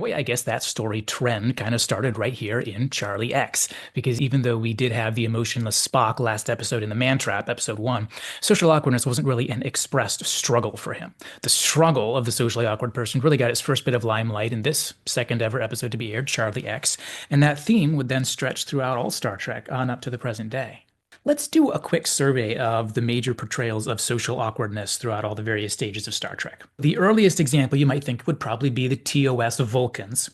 way, I guess that story trend kind of started right here in Charlie X. Because even though we did have the emotionless Spock last episode in the Man Trap, episode one, social awkwardness wasn't really an expressed struggle for him. The struggle of the socially awkward person really got its first bit of limelight in this second ever episode to be aired, Charlie X. And that theme would then stretch throughout all Star Trek on up to the present day. Let's do a quick survey of the major portrayals of social awkwardness throughout all the various stages of Star Trek. The earliest example you might think would probably be the TOS of Vulcans.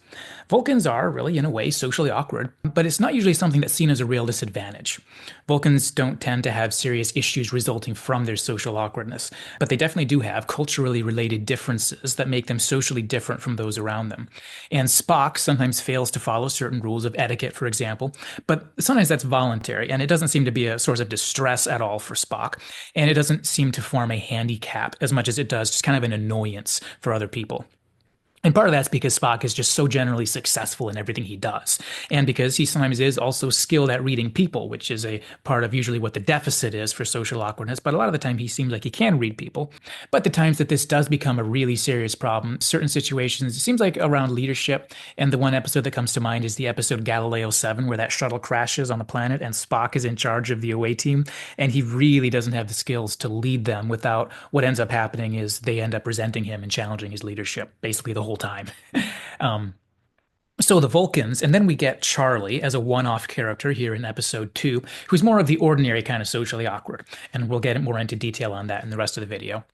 Vulcans are really, in a way, socially awkward, but it's not usually something that's seen as a real disadvantage. Vulcans don't tend to have serious issues resulting from their social awkwardness, but they definitely do have culturally related differences that make them socially different from those around them. And Spock sometimes fails to follow certain rules of etiquette, for example, but sometimes that's voluntary, and it doesn't seem to be a source of distress at all for Spock. And it doesn't seem to form a handicap as much as it does just kind of an annoyance for other people. And part of that's because Spock is just so generally successful in everything he does. And because he sometimes is also skilled at reading people, which is a part of usually what the deficit is for social awkwardness. But a lot of the time he seems like he can read people. But the times that this does become a really serious problem, certain situations, it seems like around leadership. And the one episode that comes to mind is the episode Galileo 7, where that shuttle crashes on the planet and Spock is in charge of the away team. And he really doesn't have the skills to lead them without what ends up happening is they end up resenting him and challenging his leadership basically the whole time. um, so the Vulcans, and then we get Charlie as a one-off character here in episode 2, who's more of the ordinary kind of socially awkward. And we'll get more into detail on that in the rest of the video.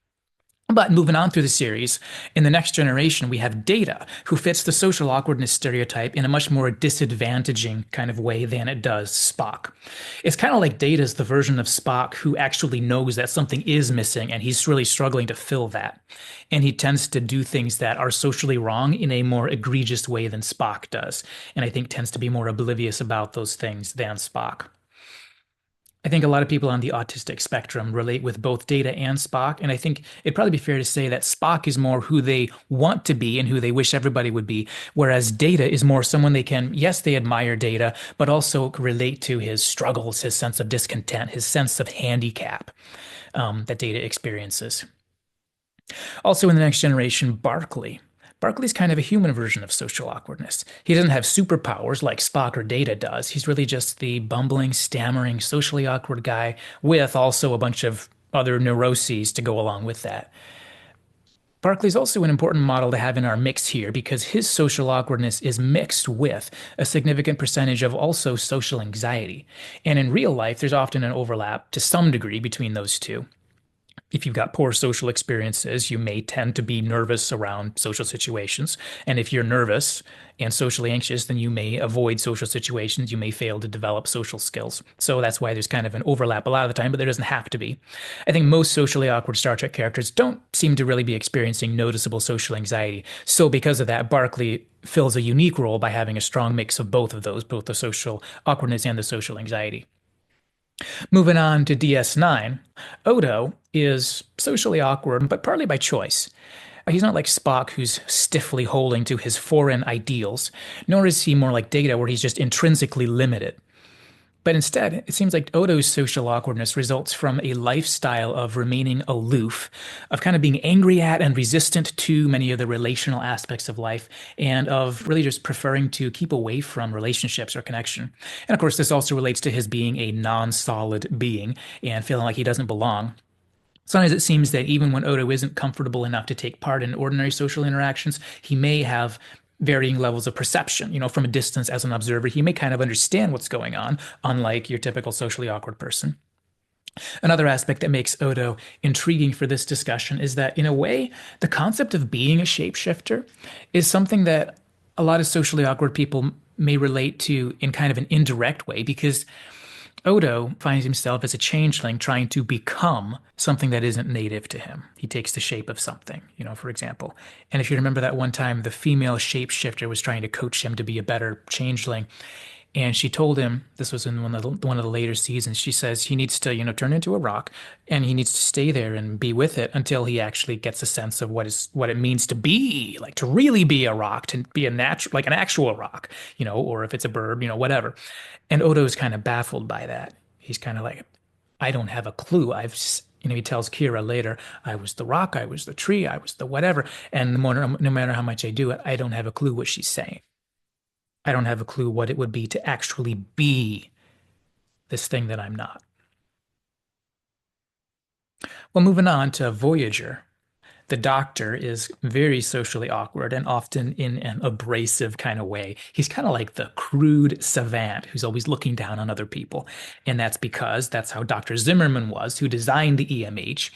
But moving on through the series, in the next generation, we have Data, who fits the social awkwardness stereotype in a much more disadvantaging kind of way than it does Spock. It's kind of like Data's the version of Spock who actually knows that something is missing and he's really struggling to fill that. And he tends to do things that are socially wrong in a more egregious way than Spock does. And I think tends to be more oblivious about those things than Spock. I think a lot of people on the autistic spectrum relate with both Data and Spock, and I think it'd probably be fair to say that Spock is more who they want to be and who they wish everybody would be, whereas Data is more someone they can, yes, they admire Data, but also relate to his struggles, his sense of discontent, his sense of handicap that Data experiences. Also in the next generation, Barclay. Barclay's kind of a human version of social awkwardness. He doesn't have superpowers like Spock or Data does. He's really just the bumbling, stammering, socially awkward guy with also a bunch of other neuroses to go along with that. Barclay's also an important model to have in our mix here because his social awkwardness is mixed with a significant percentage of also social anxiety. And in real life, there's often an overlap to some degree between those two. If you've got poor social experiences, you may tend to be nervous around social situations. And if you're nervous and socially anxious, then you may avoid social situations. You may fail to develop social skills. So that's why there's kind of an overlap a lot of the time, but there doesn't have to be. I think most socially awkward Star Trek characters don't seem to really be experiencing noticeable social anxiety. So because of that, Barclay fills a unique role by having a strong mix of both of those, both the social awkwardness and the social anxiety. Moving on to DS9, Odo is socially awkward, but partly by choice. He's not like Spock, who's stiffly holding to his foreign ideals, nor is he more like Data, where he's just intrinsically limited. But instead, it seems like Odo's social awkwardness results from a lifestyle of remaining aloof, of kind of being angry at and resistant to many of the relational aspects of life, and of really just preferring to keep away from relationships or connection. And of course, this also relates to his being a non-solid being and feeling like he doesn't belong. Sometimes it seems that even when Odo isn't comfortable enough to take part in ordinary social interactions, he may have varying levels of perception. From a distance as an observer, he may kind of understand what's going on, unlike your typical socially awkward person. Another aspect that makes Odo intriguing for this discussion is that, in a way, the concept of being a shapeshifter is something that a lot of socially awkward people may relate to in kind of an indirect way, because Odo finds himself as a changeling trying to become something that isn't native to him. He takes the shape of something, for example. And if you remember that one time, the female shapeshifter was trying to coach him to be a better changeling. And she told him, this was in one of the later seasons, she says he needs to, turn into a rock and he needs to stay there and be with it until he actually gets a sense of what it means to be, like to really be a rock, to be an actual rock, or if it's a bird, whatever. And Odo's kind of baffled by that. He's kind of like, I don't have a clue. He tells Kira later, I was the rock, I was the tree, I was the whatever. And no matter how much I do it, I don't have a clue what she's saying. I don't have a clue what it would be to actually be this thing that I'm not. Well, moving on to Voyager. The doctor is very socially awkward and often in an abrasive kind of way. He's kind of like the crude savant who's always looking down on other people. And that's because that's how Dr. Zimmerman was, who designed the EMH.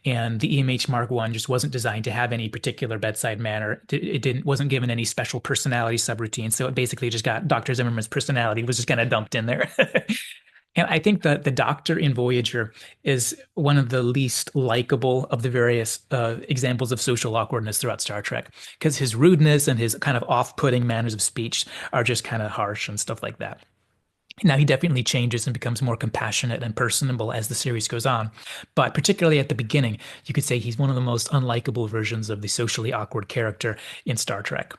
And the EMH Mark I just wasn't designed to have any particular bedside manner. It didn't wasn't given any special personality subroutine. So it basically just got Dr. Zimmerman's personality was just kind of dumped in there. And I think that the Doctor in Voyager is one of the least likable of the various examples of social awkwardness throughout Star Trek, because his rudeness and his kind of off-putting manners of speech are just kind of harsh and stuff like that. Now, he definitely changes and becomes more compassionate and personable as the series goes on. But particularly at the beginning, you could say he's one of the most unlikable versions of the socially awkward character in Star Trek.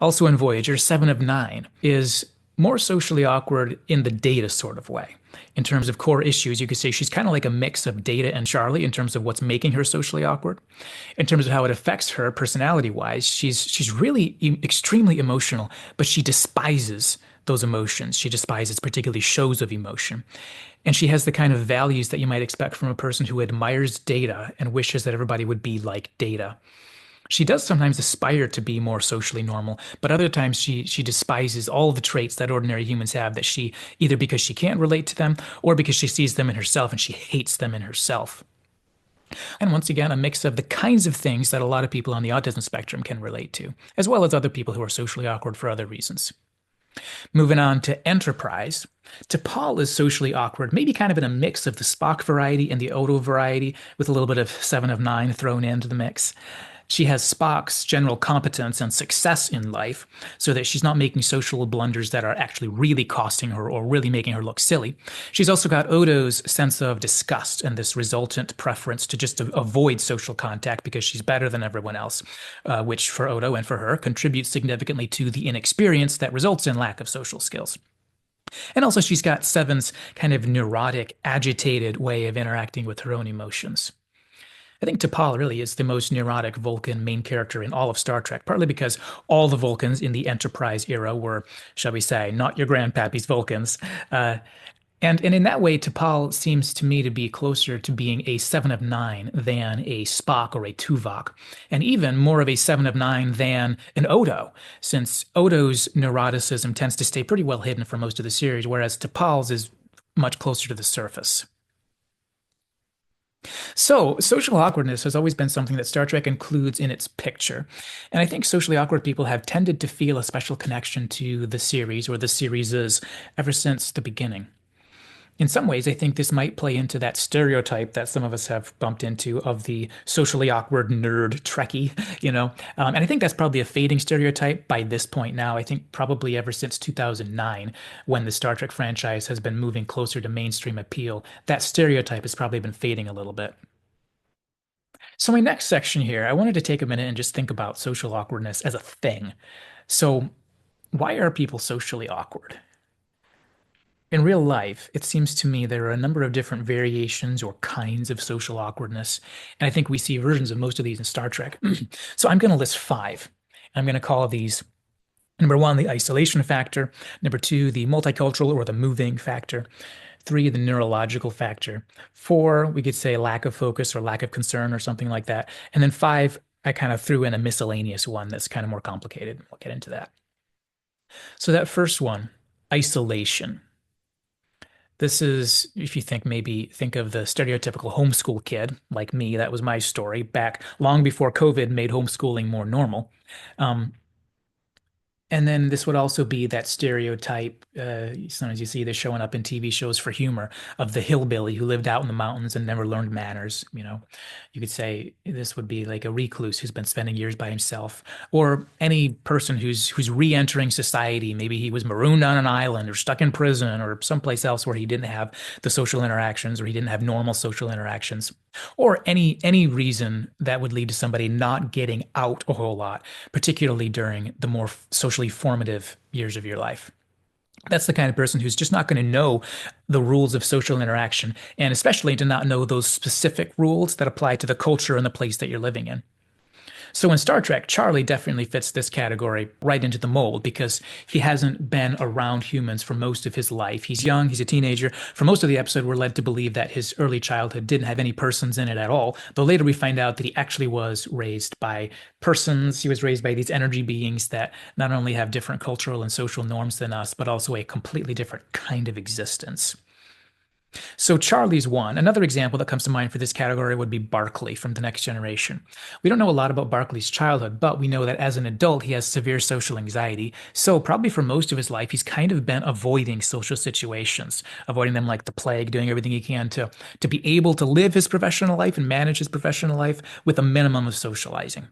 Also in Voyager, Seven of Nine is more socially awkward in the Data sort of way. In terms of core issues, you could say she's kind of like a mix of Data and Charlie in terms of what's making her socially awkward. In terms of how it affects her personality-wise, she's really extremely emotional, but she despises those emotions. She despises particularly shows of emotion. And she has the kind of values that you might expect from a person who admires Data and wishes that everybody would be like Data. She does sometimes aspire to be more socially normal, but other times she despises all the traits that ordinary humans have that she either because she can't relate to them or because she sees them in herself and she hates them in herself. And once again, a mix of the kinds of things that a lot of people on the autism spectrum can relate to, as well as other people who are socially awkward for other reasons. Moving on to Enterprise. T'Pol is socially awkward, maybe kind of in a mix of the Spock variety and the Odo variety, with a little bit of Seven of Nine thrown into the mix. She has Spock's general competence and success in life, so that she's not making social blunders that are actually really costing her or really making her look silly. She's also got Odo's sense of disgust and this resultant preference to just avoid social contact because she's better than everyone else, which for Odo and for her contributes significantly to the inexperience that results in lack of social skills. And also, she's got Seven's kind of neurotic, agitated way of interacting with her own emotions. I think T'Pol really is the most neurotic Vulcan main character in all of Star Trek, partly because all the Vulcans in the Enterprise era were, shall we say, not your grandpappy's Vulcans. And in that way, T'Pol seems to me to be closer to being a Seven of Nine than a Spock or a Tuvok, and even more of a Seven of Nine than an Odo, since Odo's neuroticism tends to stay pretty well hidden for most of the series, whereas T'Pol's is much closer to the surface. So, social awkwardness has always been something that Star Trek includes in its picture. And I think socially awkward people have tended to feel a special connection to the series or the series ever since the beginning. In some ways, I think this might play into that stereotype that some of us have bumped into of the socially awkward nerd Trekkie, you know. And I think that's probably a fading stereotype by this point now. I think probably ever since 2009, when the Star Trek franchise has been moving closer to mainstream appeal, that stereotype has probably been fading a little bit. So, my next section here, I wanted to take a minute and just think about social awkwardness as a thing. So, why are people socially awkward? In real life, it seems to me there are a number of different variations or kinds of social awkwardness. And I think we see versions of most of these in Star Trek. So I'm going to list five. I'm going to call these number one, the isolation factor. Number two, the multicultural or the moving factor. Three, the neurological factor. Four, we could say lack of focus or lack of concern or something like that. And then five, I kind of threw in a miscellaneous one that's kind of more complicated. We'll get into that. So that first one, isolation. This is, if you think of the stereotypical homeschool kid like me, that was my story back long before COVID made homeschooling more normal. Um, and then this would also be that stereotype, sometimes you see this showing up in TV shows for humor, of the hillbilly who lived out in the mountains and never learned manners. You know, you could say this would be like a recluse who's been spending years by himself, or any person who's re-entering society. Maybe he was marooned on an island or stuck in prison or someplace else where he didn't have the social interactions or he didn't have normal social interactions, or any reason that would lead to somebody not getting out a whole lot, particularly during the more socially formative years of your life. That's the kind of person who's just not going to know the rules of social interaction, and especially to not know those specific rules that apply to the culture and the place that you're living in. So in Star Trek, Charlie definitely fits this category right into the mold because he hasn't been around humans for most of his life. He's young, he's a teenager. For most of the episode, we're led to believe that his early childhood didn't have any persons in it at all. Though later we find out that he actually was raised by persons. He was raised by these energy beings that not only have different cultural and social norms than us, but also a completely different kind of existence. So Charlie's one. Another example that comes to mind for this category would be Barclay from The Next Generation. We don't know a lot about Barclay's childhood, but we know that as an adult, he has severe social anxiety. So probably for most of his life, he's kind of been avoiding social situations, avoiding them like the plague, doing everything he can to be able to live his professional life and manage his professional life with a minimum of socializing.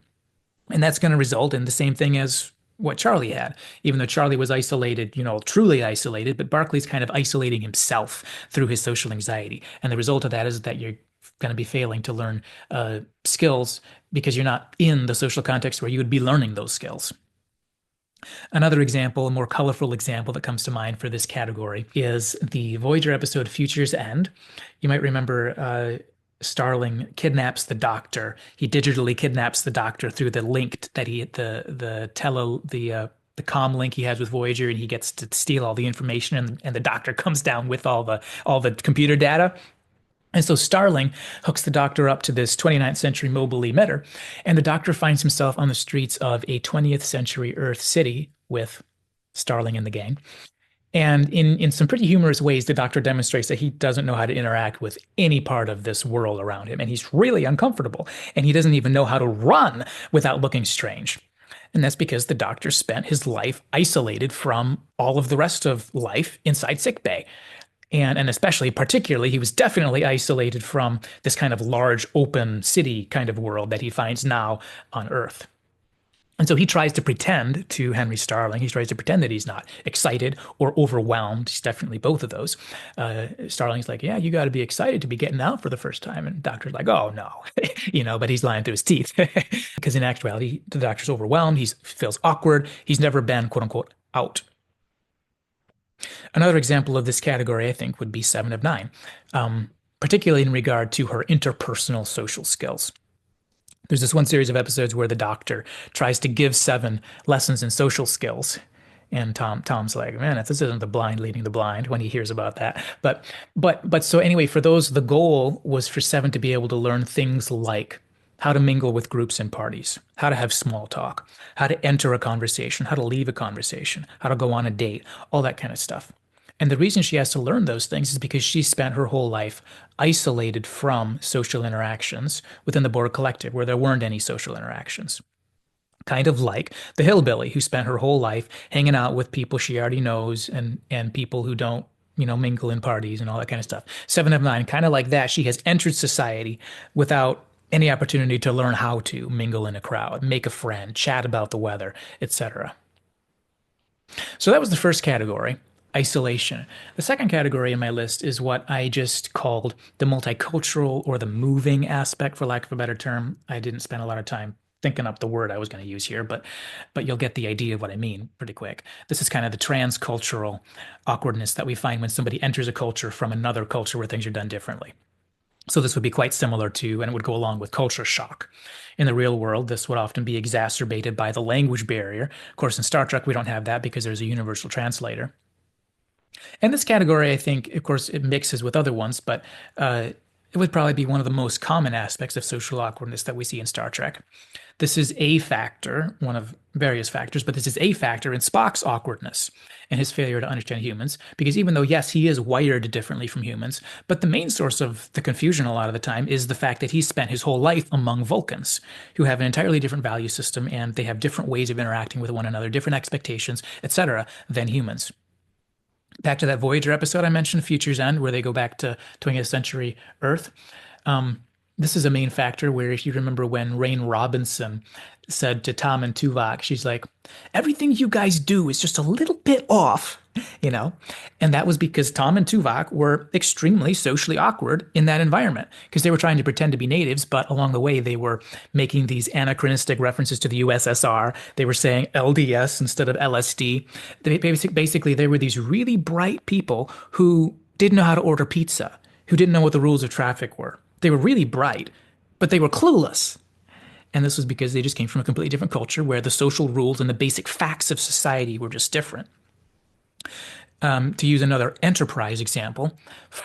And that's going to result in the same thing as what Charlie had, even though Charlie was isolated, truly isolated, but Barclay's kind of isolating himself through his social anxiety. And the result of that is that you're going to be failing to learn skills because you're not in the social context where you would be learning those skills. Another example, a more colorful example that comes to mind for this category is the Voyager episode Future's End. You might remember Starling kidnaps the doctor. He digitally kidnaps the doctor through the link that the comm link he has with Voyager, and he gets to steal all the information, and the doctor comes down with all the computer data. And so Starling hooks the doctor up to this 29th century mobile emitter, and the doctor finds himself on the streets of a 20th century Earth city with Starling and the gang. And in some pretty humorous ways, the doctor demonstrates that he doesn't know how to interact with any part of this world around him. And he's really uncomfortable. And he doesn't even know how to run without looking strange. And that's because the doctor spent his life isolated from all of the rest of life inside sickbay. And especially, particularly, he was definitely isolated from this kind of large, open city kind of world that he finds now on Earth. And so he tries to pretend to Henry Starling, he tries to pretend that he's not excited or overwhelmed. He's definitely both of those. Starling's like, yeah, you got to be excited to be getting out for the first time. And the doctor's like, oh, no, but he's lying through his teeth because in actuality, the doctor's overwhelmed. He feels awkward. He's never been, quote unquote, out. Another example of this category, I think, would be Seven of Nine, particularly in regard to her interpersonal social skills. There's this one series of episodes where the doctor tries to give Seven lessons in social skills. And Tom's like, man, if this isn't the blind leading the blind when he hears about that. But so anyway, for those, the goal was for Seven to be able to learn things like how to mingle with groups and parties, how to have small talk, how to enter a conversation, how to leave a conversation, how to go on a date, all that kind of stuff. And the reason she has to learn those things is because she spent her whole life isolated from social interactions within the Borg Collective, where there weren't any social interactions. Kind of like the hillbilly who spent her whole life hanging out with people she already knows and people who don't, mingle in parties and all that kind of stuff. Seven of Nine, kind of like that. She has entered society without any opportunity to learn how to mingle in a crowd, make a friend, chat about the weather, etc. So that was the first category, isolation. The second category in my list is what I just called the multicultural or the moving aspect, for lack of a better term. I didn't spend a lot of time thinking up the word I was going to use here, but you'll get the idea of what I mean pretty quick. This is kind of the transcultural awkwardness that we find when somebody enters a culture from another culture where things are done differently. So this would be quite similar to, and it would go along with culture shock. In the real world, this would often be exacerbated by the language barrier. Of course, in Star Trek, we don't have that because there's a universal translator. And this category, I think, of course, it mixes with other ones, but it would probably be one of the most common aspects of social awkwardness that we see in Star Trek. This is a factor, one of various factors, but this is a factor in Spock's awkwardness and his failure to understand humans. Because even though, yes, he is wired differently from humans, but the main source of the confusion a lot of the time is the fact that he spent his whole life among Vulcans, who have an entirely different value system and they have different ways of interacting with one another, different expectations, etc., than humans. Back to that Voyager episode I mentioned, Future's End, where they go back to 20th century Earth. This is a main factor where if you remember when Rain Robinson said to Tom and Tuvok, she's like, everything you guys do is just a little bit off, you know? And that was because Tom and Tuvok were extremely socially awkward in that environment because they were trying to pretend to be natives, but along the way, they were making these anachronistic references to the USSR. They were saying LDS instead of LSD. Basically, they were these really bright people who didn't know how to order pizza, who didn't know what the rules of traffic were. They were really bright, but they were clueless. And this was because they just came from a completely different culture where the social rules and the basic facts of society were just different. To use another enterprise example,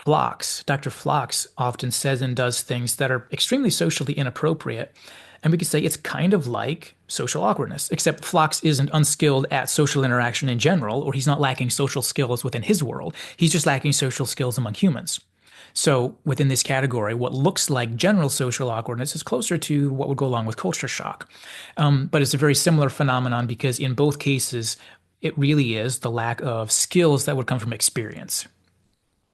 Dr. Phlox often says and does things that are extremely socially inappropriate. And we could say it's kind of like social awkwardness, except Phlox isn't unskilled at social interaction in general, or he's not lacking social skills within his world. He's just lacking social skills among humans. So within this category, what looks like general social awkwardness is closer to what would go along with culture shock. But it's a very similar phenomenon because in both cases, it really is the lack of skills that would come from experience.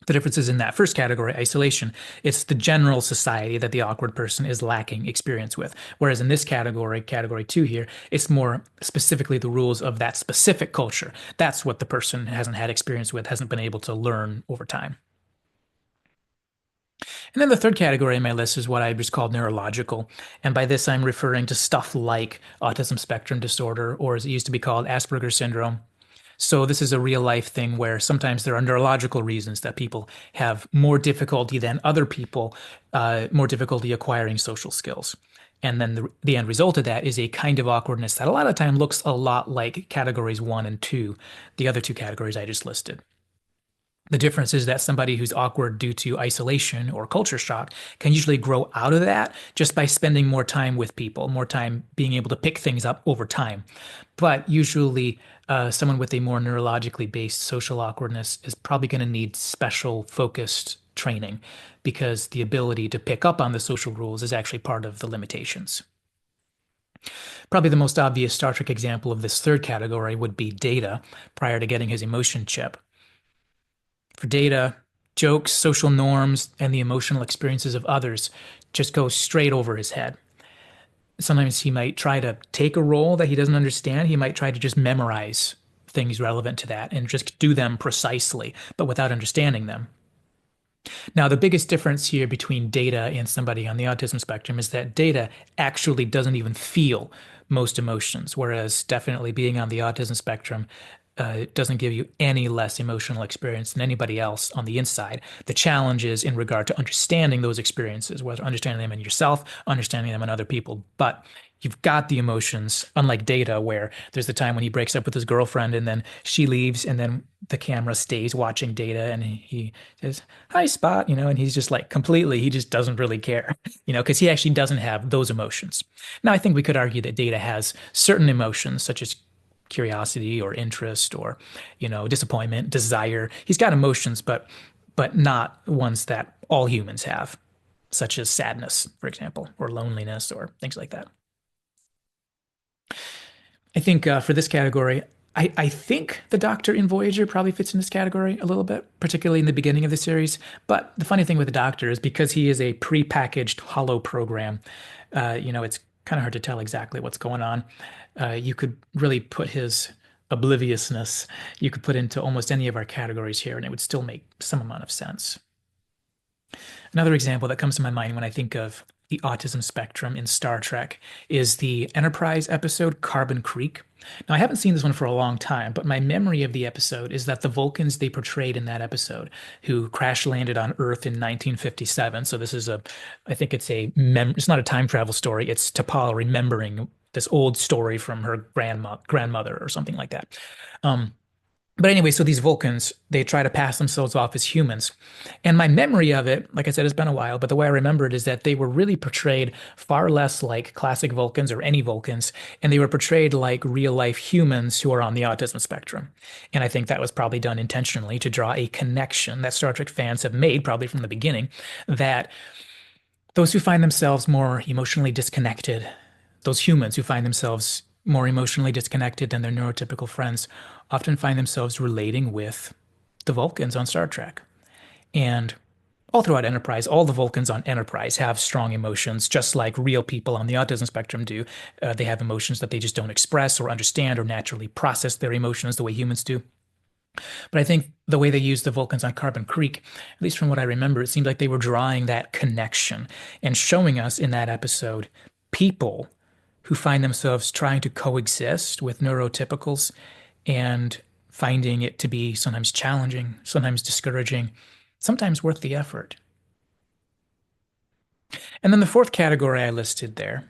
The difference is in that first category, isolation, it's the general society that the awkward person is lacking experience with. Whereas in this category, category two here, it's more specifically the rules of that specific culture. That's what the person hasn't had experience with, hasn't been able to learn over time. And then the third category in my list is what I just called neurological. And by this, I'm referring to stuff like autism spectrum disorder, or as it used to be called, Asperger's syndrome. So this is a real life thing where sometimes there are neurological reasons that people have more difficulty than other people, more difficulty acquiring social skills. And then the end result of that is a kind of awkwardness that a lot of time looks a lot like categories one and two, the other two categories I just listed. The difference is that somebody who's awkward due to isolation or culture shock can usually grow out of that just by spending more time with people, more time being able to pick things up over time. But usually, someone with a more neurologically based social awkwardness is probably going to need special focused training because the ability to pick up on the social rules is actually part of the limitations. Probably the most obvious Star Trek example of this third category would be Data prior to getting his emotion chip. For Data, jokes, social norms, and the emotional experiences of others just go straight over his head. Sometimes he might try to take a role that he doesn't understand. He might try to just memorize things relevant to that and just do them precisely, but without understanding them. Now, the biggest difference here between Data and somebody on the autism spectrum is that Data actually doesn't even feel most emotions, whereas definitely being on the autism spectrum doesn't give you any less emotional experience than anybody else on the inside. The challenge is in regard to understanding those experiences, whether understanding them in yourself, understanding them in other people. But you've got the emotions, unlike Data, where there's the time when he breaks up with his girlfriend and then she leaves and then the camera stays watching Data and he says, "Hi, Spot," and he's just like completely, he just doesn't really care, because he actually doesn't have those emotions. Now, I think we could argue that Data has certain emotions, such as curiosity or interest or disappointment, desire. He's got emotions, but not ones that all humans have, such as sadness, for example, or loneliness or things like that. I think for this category, I think the Doctor in Voyager probably fits in this category a little bit, particularly in the beginning of the series. But the funny thing with the Doctor is because he is a pre-packaged hollow program, it's kind of hard to tell exactly what's going on. You could really put his obliviousness, you could put into almost any of our categories here, and it would still make some amount of sense. Another example that comes to my mind when I think of the autism spectrum in Star Trek is the Enterprise episode Carbon Creek. Now, I haven't seen this one for a long time, but my memory of the episode is that the Vulcans they portrayed in that episode, who crash landed on Earth in 1957. So this is I think it's not a time travel story. It's T'Pol remembering this old story from her grandmother or something like that. But anyway, so these Vulcans, they try to pass themselves off as humans. And my memory of it, like I said, it's been a while, but the way I remember it is that they were really portrayed far less like classic Vulcans or any Vulcans, and they were portrayed like real life humans who are on the autism spectrum. And I think that was probably done intentionally to draw a connection that Star Trek fans have made probably from the beginning, that those who find themselves more emotionally disconnected, those humans who find themselves more emotionally disconnected than their neurotypical friends, often find themselves relating with the Vulcans on Star Trek. And all throughout Enterprise, all the Vulcans on Enterprise have strong emotions, just like real people on the autism spectrum do. They have emotions that they just don't express or understand or naturally process their emotions the way humans do. But I think the way they used the Vulcans on Carbon Creek, at least from what I remember, it seemed like they were drawing that connection and showing us in that episode people who find themselves trying to coexist with neurotypicals and finding it to be sometimes challenging, sometimes discouraging, sometimes worth the effort. And then the fourth category I listed there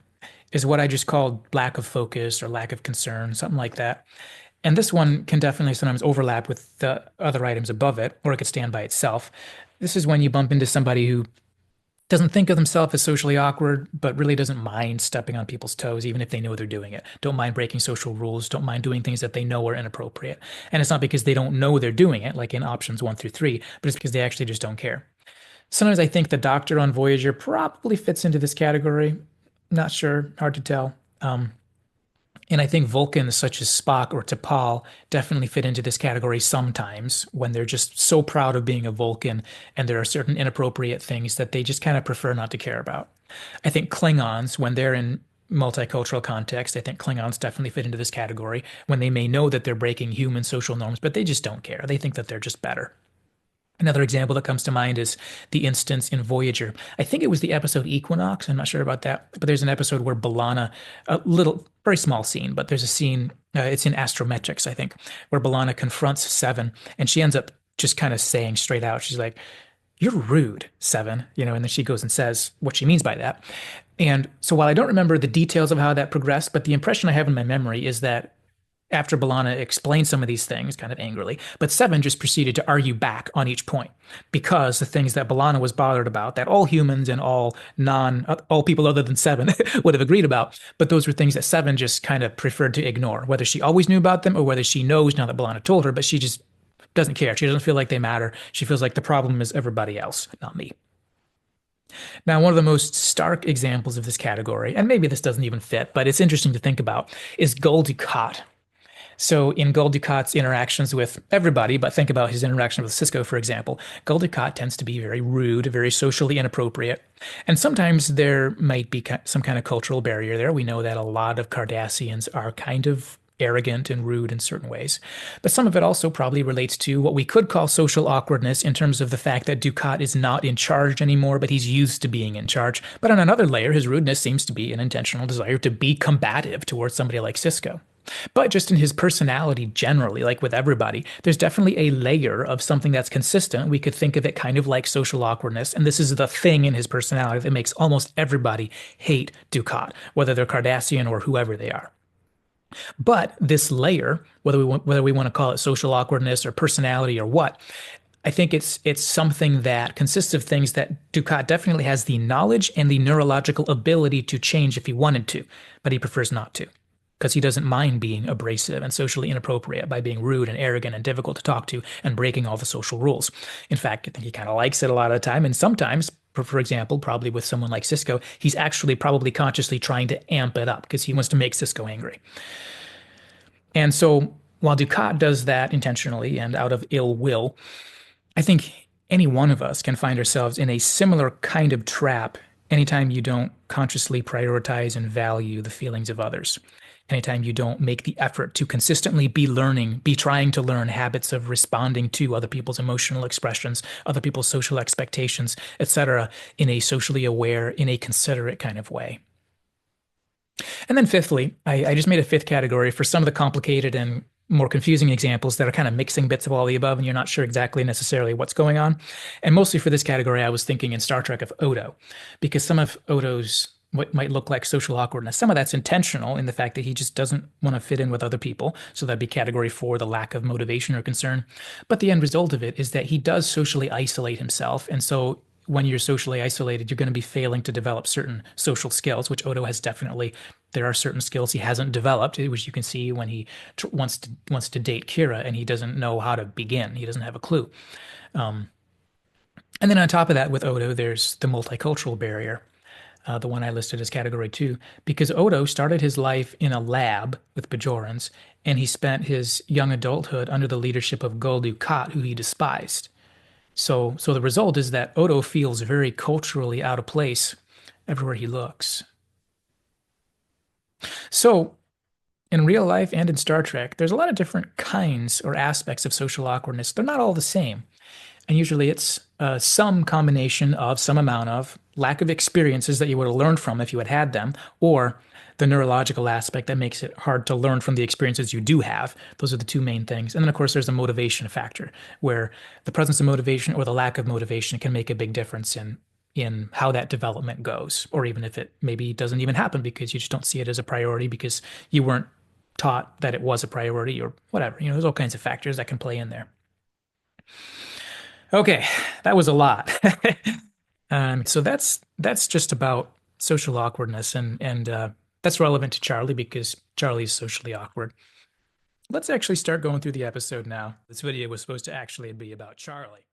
is what I just called lack of focus or lack of concern, something like that. And this one can definitely sometimes overlap with the other items above it, or it could stand by itself. This is when you bump into somebody who doesn't think of themselves as socially awkward, but really doesn't mind stepping on people's toes, even if they know they're doing it. Don't mind breaking social rules, don't mind doing things that they know are inappropriate. And it's not because they don't know they're doing it, like in options 1 through 3, but it's because they actually just don't care. Sometimes I think the Doctor on Voyager probably fits into this category. Not sure, hard to tell. And I think Vulcans such as Spock or T'Pol definitely fit into this category sometimes when they're just so proud of being a Vulcan and there are certain inappropriate things that they just kind of prefer not to care about. I think Klingons, when they're in multicultural context, I think Klingons definitely fit into this category when they may know that they're breaking human social norms, but they just don't care. They think that they're just better. Another example that comes to mind is the instance in Voyager. I think it was the episode Equinox. I'm not sure about that, but there's an episode where B'Elanna, a little, very small scene, but there's a scene, it's in Astrometrics, I think, where B'Elanna confronts Seven, and she ends up just kind of saying straight out, she's like, "You're rude, Seven," and then she goes and says what she means by that. And so while I don't remember the details of how that progressed, but the impression I have in my memory is that after B'Elanna explained some of these things kind of angrily, but Seven just proceeded to argue back on each point because the things that B'Elanna was bothered about, that all humans and all people other than Seven would have agreed about, but those were things that Seven just kind of preferred to ignore, whether she always knew about them or whether she knows now that B'Elanna told her, but she just doesn't care. She doesn't feel like they matter. She feels like the problem is everybody else, not me. Now, one of the most stark examples of this category, and maybe this doesn't even fit, but it's interesting to think about, is Gul Dukat. So in Gul Dukat's interactions with everybody, but think about his interaction with Sisko, for example, Gul Dukat tends to be very rude, very socially inappropriate. And sometimes there might be some kind of cultural barrier there. We know that a lot of Cardassians are kind of arrogant and rude in certain ways. But some of it also probably relates to what we could call social awkwardness in terms of the fact that Dukat is not in charge anymore, but he's used to being in charge. But on another layer, his rudeness seems to be an intentional desire to be combative towards somebody like Sisko. But just in his personality generally, like with everybody, there's definitely a layer of something that's consistent. We could think of it kind of like social awkwardness. And this is the thing in his personality that makes almost everybody hate Dukat, whether they're Cardassian or whoever they are. But this layer, whether we want to call it social awkwardness or personality or what, I think it's something that consists of things that Dukat definitely has the knowledge and the neurological ability to change if he wanted to, but he prefers not to because he doesn't mind being abrasive and socially inappropriate by being rude and arrogant and difficult to talk to and breaking all the social rules. In fact, I think he kind of likes it a lot of the time. And sometimes, for example, probably with someone like Sisko, he's actually probably consciously trying to amp it up because he wants to make Sisko angry. And so while Dukat does that intentionally and out of ill will, I think any one of us can find ourselves in a similar kind of trap anytime you don't consciously prioritize and value the feelings of others. Anytime you don't make the effort to consistently be trying to learn habits of responding to other people's emotional expressions, other people's social expectations, etc., in a socially aware, in a considerate kind of way. And then fifthly, I just made a fifth category for some of the complicated and more confusing examples that are kind of mixing bits of all the above, and you're not sure exactly necessarily what's going on. And mostly for this category, I was thinking in Star Trek of Odo, because some of Odo's what might look like social awkwardness, some of that's intentional in the fact that he just doesn't want to fit in with other people. So that'd be category 4, the lack of motivation or concern. But the end result of it is that he does socially isolate himself. And so when you're socially isolated, you're going to be failing to develop certain social skills, which Odo has definitely. There are certain skills he hasn't developed, which you can see when he wants to date Kira, and he doesn't know how to begin. He doesn't have a clue. And then on top of that, with Odo, there's the multicultural barrier, the one I listed as category 2, because Odo started his life in a lab with Bajorans, and he spent his young adulthood under the leadership of Gul Dukat, who he despised. So the result is that Odo feels very culturally out of place everywhere he looks. So in real life and in Star Trek, there's a lot of different kinds or aspects of social awkwardness. They're not all the same. And usually it's some combination of some amount of lack of experiences that you would have learned from if you had had them, or the neurological aspect that makes it hard to learn from the experiences you do have. Those are the two main things. And then, of course, there's a motivation factor where the presence of motivation or the lack of motivation can make a big difference in how that development goes, or even if it maybe doesn't even happen because you just don't see it as a priority because you weren't taught that it was a priority or whatever. There's all kinds of factors that can play in there. Okay, that was a lot. So that's just about social awkwardness, and that's relevant to Charlie because Charlie's socially awkward. Let's actually start going through the episode now. This video was supposed to actually be about Charlie.